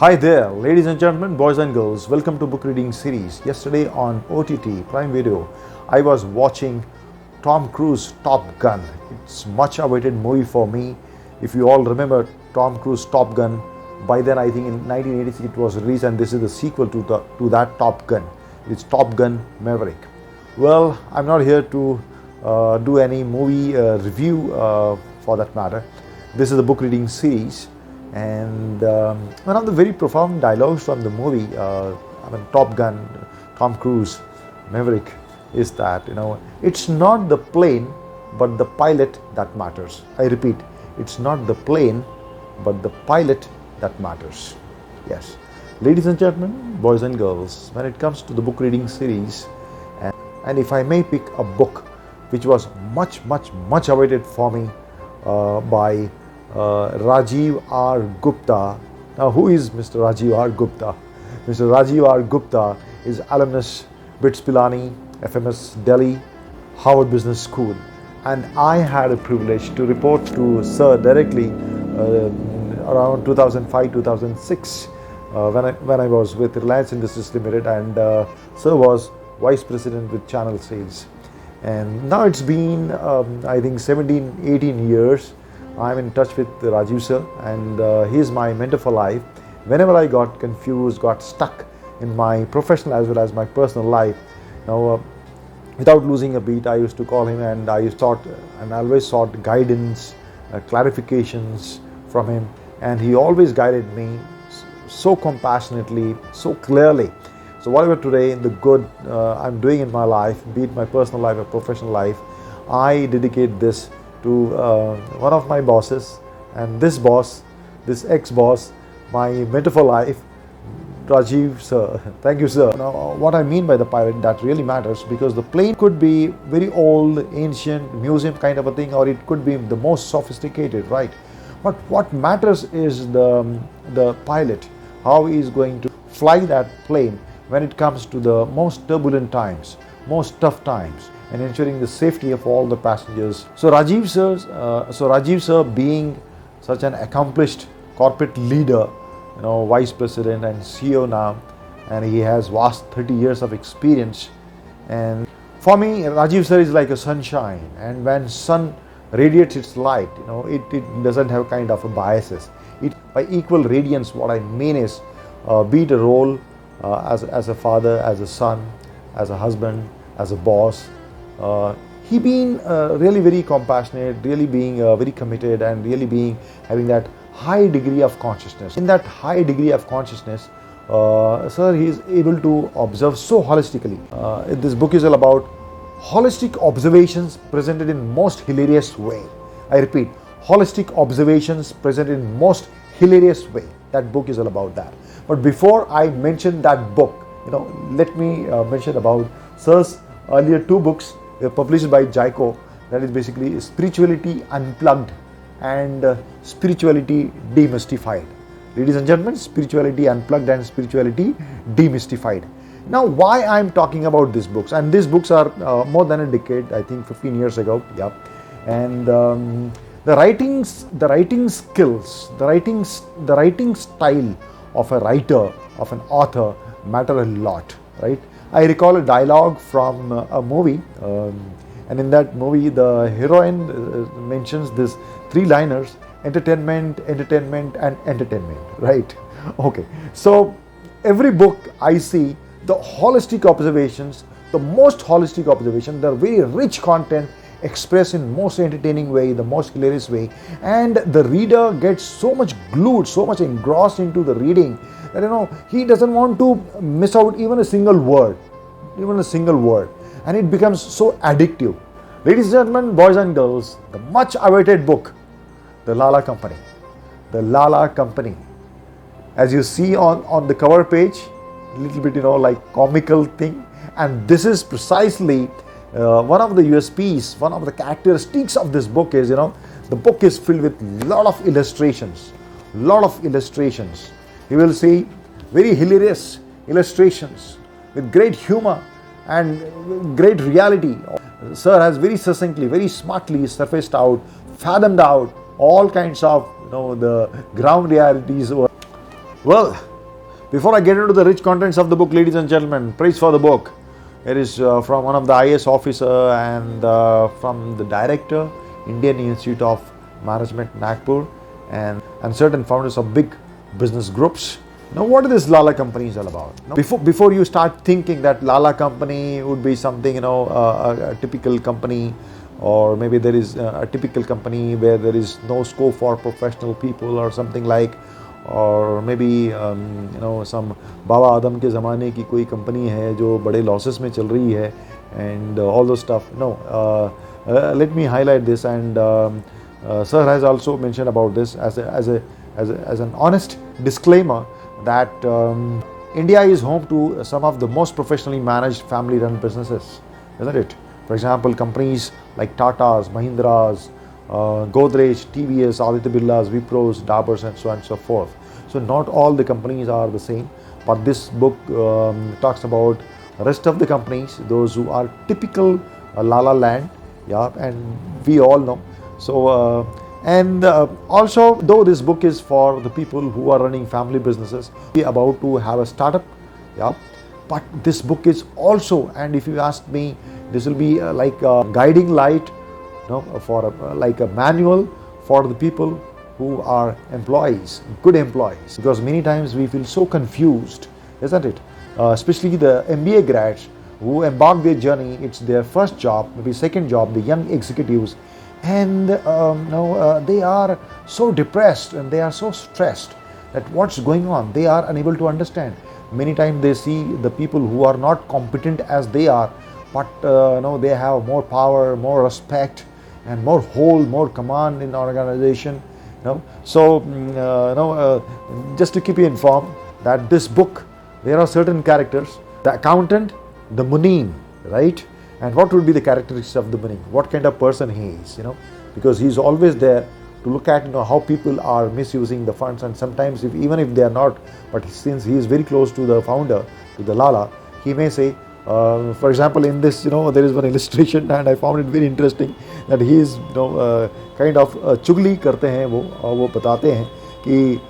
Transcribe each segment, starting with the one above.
Hi there, ladies and gentlemen, boys and girls. Welcome to book reading series. Yesterday on OTT Prime Video, I was watching Tom Cruise Top Gun. It's much awaited movie for me. If you all remember Tom Cruise Top Gun, by then I think in 1986 it was released, and this is the sequel to that Top Gun. It's Top Gun Maverick. Well, I'm not here to do any movie review for that matter. This is a book reading series. And one of the very profound dialogues from the movie, Top Gun, Tom Cruise, Maverick, is that, it's not the plane but the pilot that matters. I repeat, it's not the plane but the pilot that matters. Yes, ladies and gentlemen, boys and girls, when it comes to the book reading series, and if I may pick a book which was much awaited for me by Rajiv R. Gupta. Now, who is Mr. Rajiv R. Gupta? Mr. Rajiv R. Gupta is alumnus BITS Pilani, FMS Delhi, Harvard Business School, and I had a privilege to report to Sir directly around 2005-2006 when I was with Reliance Industries Limited, and Sir was Vice President with Channel Sales. And now it's been I think 17-18 years. I'm in touch with Rajiv sir, and he is my mentor for life. Whenever I got confused, got stuck in my professional as well as my personal life, without losing a beat, I used to call him, and I always sought guidance, clarifications from him, and he always guided me so compassionately, so clearly. So whatever today the good I'm doing in my life, be it my personal life or professional life, I dedicate this to one of my bosses, and this ex-boss, my mentor for life, Rajiv sir. Thank you, sir. Now, what I mean by the pilot, that really matters, because the plane could be very old, ancient, museum kind of a thing, or it could be the most sophisticated, right? But what matters is the pilot, how he is going to fly that plane when it comes to the most turbulent times, most tough times, and ensuring the safety of all the passengers. So Rajiv sir, being such an accomplished corporate leader, vice president and CEO now, and he has vast 30 years of experience. And for me, Rajiv sir is like a sunshine, and when sun radiates its light, it doesn't have kind of a biases. It by equal radiance. What I mean is, be it a role as a father, as a son, as a husband, as a boss. He being really very compassionate, really being very committed, and really having that high degree of consciousness. In that high degree of consciousness, sir, he is able to observe so holistically. This book is all about holistic observations presented in most hilarious way. I repeat, holistic observations presented in most hilarious way. That book is all about that. But before I mention that book, let me mention about Sir's earlier two books published by JICO, that is basically Spirituality Unplugged and Spirituality Demystified. Ladies and gentlemen, Spirituality Unplugged and Spirituality Demystified. Now, why I'm talking about these books, and these books are more than a decade, I think 15 years ago, yeah. And the writing skills, the writing style of a writer, of an author, matter a lot, right? I recall a dialogue from a movie, and in that movie, the heroine mentions this three-liners: entertainment, entertainment, and entertainment, right? Okay, so every book I see, the holistic observations, the most holistic observation, the very rich content expressed in most entertaining way, the most hilarious way, and the reader gets so much glued, so much engrossed into the reading that he doesn't want to miss out even a single word, and it becomes so addictive. Ladies and gentlemen, boys and girls, the much awaited book, The Lala Company. The Lala Company. As you see on the cover page, a little bit like comical thing, and this is precisely one of the USPs, one of the characteristics of this book is, the book is filled with lot of illustrations. You will see very hilarious illustrations with great humor and great reality. Sir has very succinctly, very smartly surfaced out, fathomed out all kinds of the ground realities. Well, Before I get into the rich contents of the book, ladies and gentlemen, praise for the book. It is from one of the IAS officer and from the director, Indian Institute of Management, Nagpur, and certain founders of big business groups. Now, what is this Lala company is all about? Now, before you start thinking that Lala company would be something, a typical company, or maybe there is a typical company where there is no scope for professional people or something like, और may be some बाबा आदम के ज़माने की कोई company है जो बड़े losses में चल रही है and all those stuff no let me highlight this, and sir has also mentioned about this as an honest disclaimer that India is home to some of the most professionally managed family run businesses, isn't it? For example, companies like Tata's, Mahindras, Godrej, TVS, Aditya Birlas, Wipros, Daburs, and so on and so forth. So not all the companies are the same, but this book talks about the rest of the companies, those who are typical Lala land, yeah, and we all know. So also, though this book is for the people who are running family businesses, we are about to have a startup, yeah, but this book is also, and if you ask me, this will be like a guiding light, for like a manual for the people who are employees, good employees, because many times we feel so confused, isn't it? Especially the MBA grads who embark their journey, it's their first job, maybe second job, the young executives, and they are so depressed and they are so stressed that what's going on, they are unable to understand. Many times they see the people who are not competent as they are, but they have more power, more respect, and more hold, more command in the organization. So just to keep you informed that this book, there are certain characters, the accountant, the munim, right? And what would be the characteristics of the munim? What kind of person he is, because he's always there to look at how people are misusing the funds, and sometimes even if they are not, but since he is very close to the founder, to the Lala, he may say, for example, in this, there is one illustration and I found it very interesting that he is, kind of चुगली करते हैं वो बताते हैं कि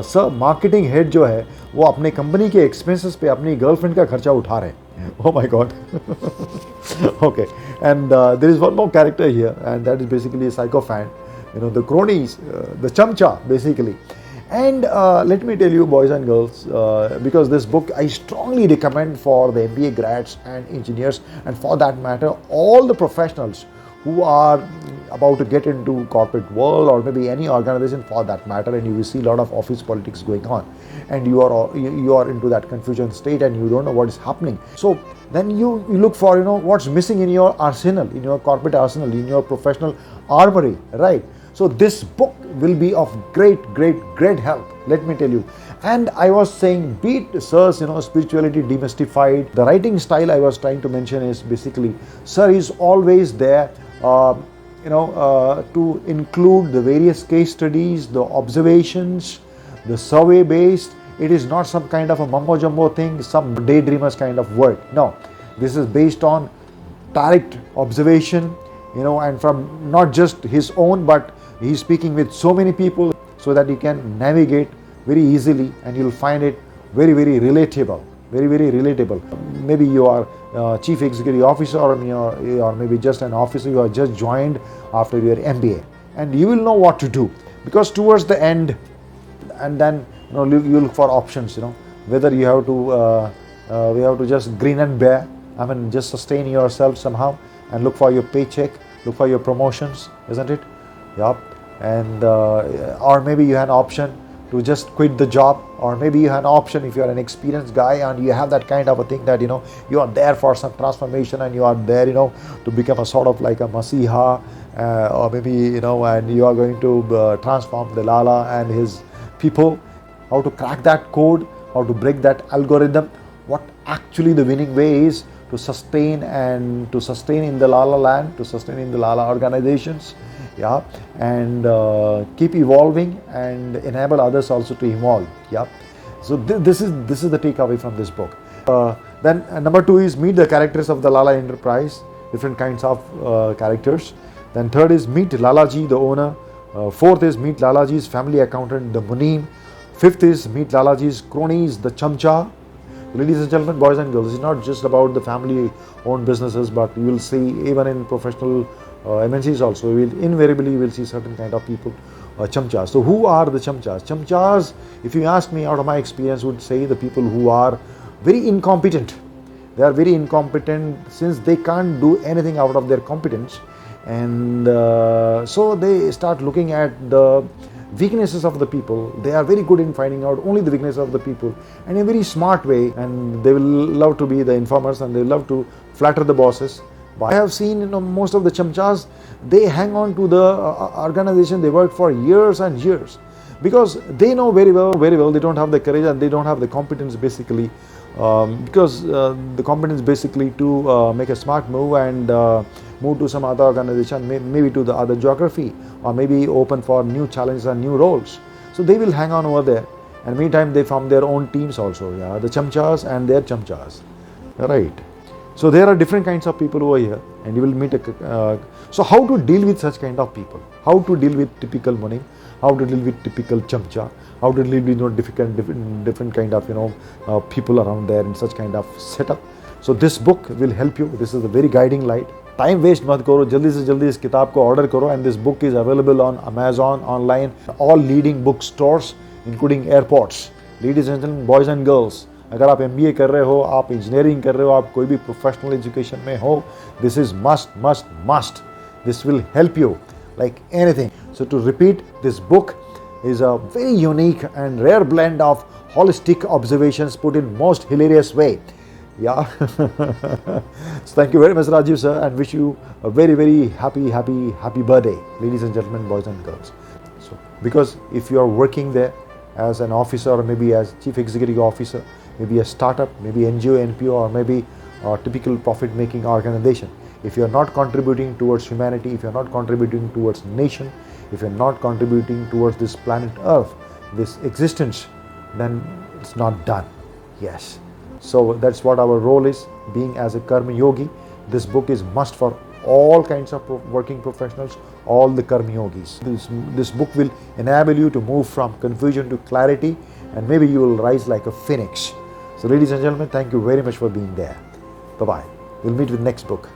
sir marketing head जो है वो अपने कंपनी के एक्सपेंसेस पे अपनी गर्लफ्रेंड का खर्चा उठा रहे हैं. Oh my God. Okay, and there is one more character here, and that is basically a sycophant, the cronies, the chamcha basically. And let me tell you, boys and girls, because this book I strongly recommend for the MBA grads and engineers, and for that matter all the professionals who are about to get into corporate world, or maybe any organization for that matter, and you will see a lot of office politics going on, and you are into that confusion state and you don't know what is happening. So then you look for what's missing in your arsenal, in your corporate arsenal, in your professional armory, right? So this book will be of great help, let me tell you. And I was saying, beat sir's spirituality demystified. The writing style I was trying to mention is basically, sir is always there to include the various case studies, the observations, the survey based. It is not some kind of a mumbo jumbo thing, some daydreamers kind of work. No, this is based on direct observation, and from not just his own, but he's speaking with so many people, so that you can navigate very easily and you'll find it very relatable, very relatable. Maybe you are chief executive officer, or maybe just an officer, you are just joined after your MBA, and you will know what to do, because towards the end, and then you look for options, whether you have to just grin and bear, just sustain yourself somehow and look for your paycheck, look for your promotions, isn't it? Yup. And or maybe you have an option to just quit the job, or maybe you have an option if you are an experienced guy and you have that kind of a thing that you are there for some transformation, and you are there to become a sort of like a masiha, or maybe and you are going to transform the Lala and his people, how to crack that code, how to break that algorithm, what actually the winning way is to sustain in the Lala land, to sustain in the Lala organizations, yeah, and keep evolving and enable others also to evolve, yeah. So this is the takeaway from this book. Then number 2 is meet the characters of the Lala enterprise, different kinds of characters. Then third is meet Lalaji, the owner. Fourth is meet Lalaji's family accountant, the Munim. Fifth is meet Lalaji's cronies, the chamcha. Ladies and gentlemen, boys and girls, it's not just about the family-owned businesses, but you will see even in professional MNCs also, invariably you will see certain kind of people, chamchas. So who are the chamchas? Chamchas, if you ask me, out of my experience, would say the people who are very incompetent. They are very incompetent since they can't do anything out of their competence, and so they start looking at the weaknesses of the people. They are very good in finding out only the weaknesses of the people in a very smart way, and they will love to be the informers and they love to flatter the bosses. But I have seen, most of the chamchas, they hang on to the organization they work for years and years, because they know very well they don't have the courage and they don't have the competence basically, because the competence basically to make a smart move and move to some other organization, maybe to the other geography, or maybe open for new challenges and new roles. So they will hang on over there, and meantime they form their own teams also, the chamchas and their chamchas, right? So there are different kinds of people over here, and you will meet so how to deal with such kind of people? How to deal with typical money? How to deal with typical chamcha? How to deal with different kind of people around there in such kind of setup? So this book will help you. This is a very guiding light. Time waste मत करो, जल्दी से जल्दी इस किताब को order करो, and this book is available on Amazon, online, all leading book stores, including airports. Ladies and gentlemen, boys and girls, अगर आप MBA कर रहे हो, आप इंजीनियरिंग कर रहे हो, आप कोई भी प्रोफेशनल एजुकेशन में हो, this is must. This will help you like anything. So to repeat, this book is a very unique and rare blend of holistic observations put in most hilarious way. Yeah. So thank you very much, Rajiv sir, and wish you a very happy birthday, ladies and gentlemen, boys and girls. So because if you are working there as an officer, or maybe as chief executive officer, maybe a startup, maybe NGO, NPO, or maybe a typical profit-making organization, if you are not contributing towards humanity, if you are not contributing towards nation, if you are not contributing towards this planet Earth, this existence, then it's not done. Yes. So that's what our role is, being as a Karma Yogi. This book is must for all kinds of working professionals, all the Karma Yogis. This book will enable you to move from confusion to clarity, and maybe you will rise like a phoenix. So ladies and gentlemen, thank you very much for being there. Bye-bye. We'll meet with next book.